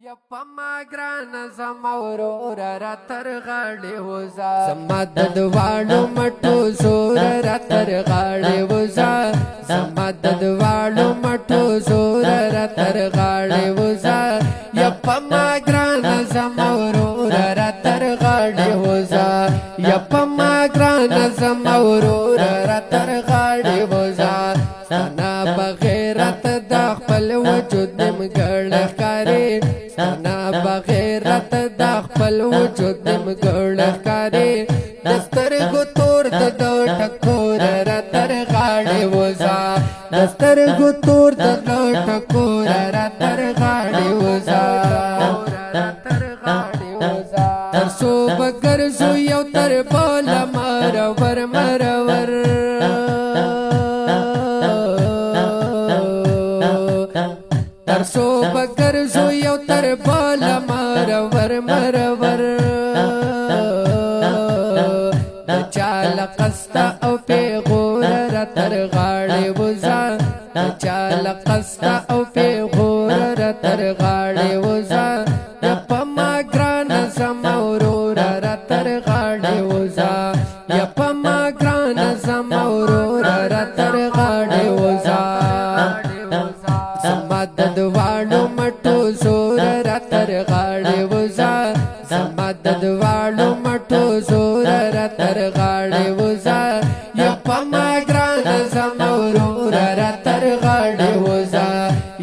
يپما ګران زما ورور را تر غاړې وزا زما د دواړو مټو زور را تر غاړې وزا زما د دواړو مټو زور را تر غاړې وزا يپما ګران زما ورور را تر غاړې وزا يپما ګران زما ورور را تر غاړې وزا سنا بغیرت د خپل وجود مګړ کاری سنا بغیرت د خپل وجود مګړ کاری دسترګو تور د ټکور را تر غاړې وزا دسترګو تور د ټکور را تر غاړې وزا تر سو بغیر زو یو تر بال مرور مرور تر سو بغیر زو یو تر بال مرور مرور چال قستا او پیغور را تر غاړې وزا چال قستا او پیغور را تر غاړې وزا یپما ګران زما ورور را تر غاړې وزا یپما ګران زما ورور را تر غاړې وزا زما د دواړو مټو زور را تر غاړې وزا زما د دواړو مټو زور را تر غاړې وزا یپما ګران زما ورور را تر غاړې وزا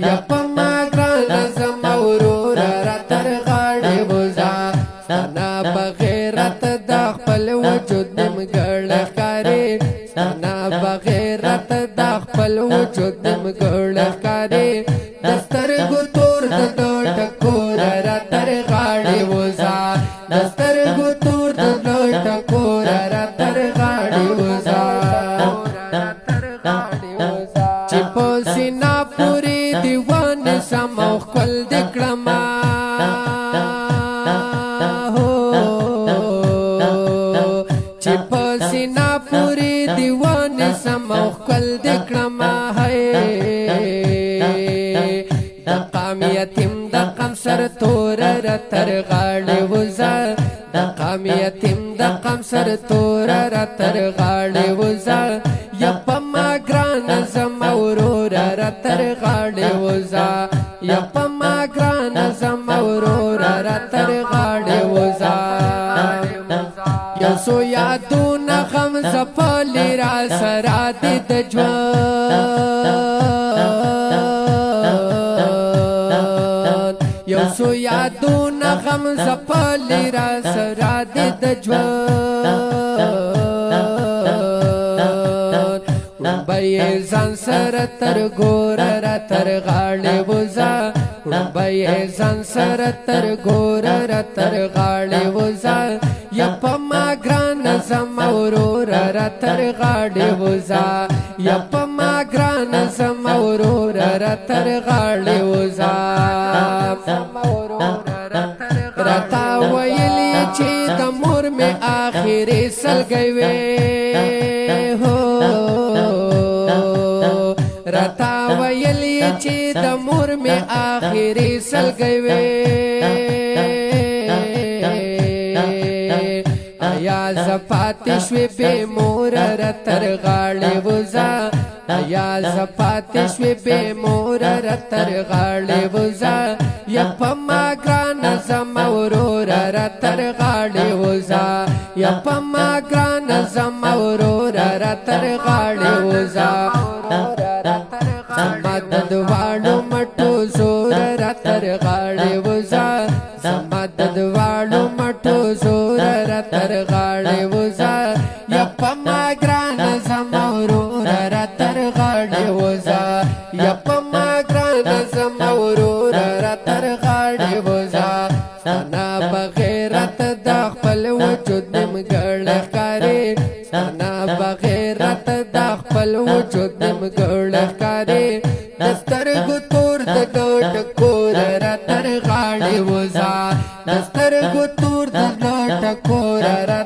یپما ګران زما ورور را تر غاړې وزا سنا بغیرت د خپل وجود مګړ کاری سنا بغیرت د خپل وجود مګړ کاری دسترګو تور د ټکور را تر غاړې وزا دسترګو تور د ټکور را تر غاړې وزا چې په سینا پوری دیوان سمو خپل دکړما چې په سینا پوری دیوان سمو خپل دکړما هي د قام یتیم د قم سر تور را تر غاړې وزا د قام یتیم د قم سر تور را تر غاړې وزا یپما ګران زما ورور را تر غاړې وزا یپما ګران زما ورور را تر غاړې وزا یو سو یادونه غم زپلی را سره دې د ژوند یو سو یادونه غم زپلی را سره دې د ژوند وړبې ځان سره تر ګور را تر غاړې وزا وړبې ځان سره تر ګور را تر غاړې وزا یپما ګران زما ورور را تر غاړې وزا یپما ګران زما ورور را تر غاړې وزا راته ویلې چې د مور مې آخري سلګۍ وې هو راته ویلې چې د مور مې آخري سلګۍ وې یا زپات شوی به مور را تر غاړې وزا یا زپات شوی به مور را تر غاړې وزا یپما ګران زما ورور را تر غاړې وزا یپما ګران زما ورور را تر غاړې وزا زما د دواړو مټو زور را تر غاړې وزا زما د دواړو مټو زور را تر غاړې وزا یپما ګران زما ورور را تر غاړې وزا یپما ګران زما ورور را تر غاړې وزا سنا بغیرت د خپل وجود مګړ کاری سنا بغیرت د خپل وجود مګړ کاری دسترګو تور د ټکور را تر غاړې وزا دسترګو تور د ټکور را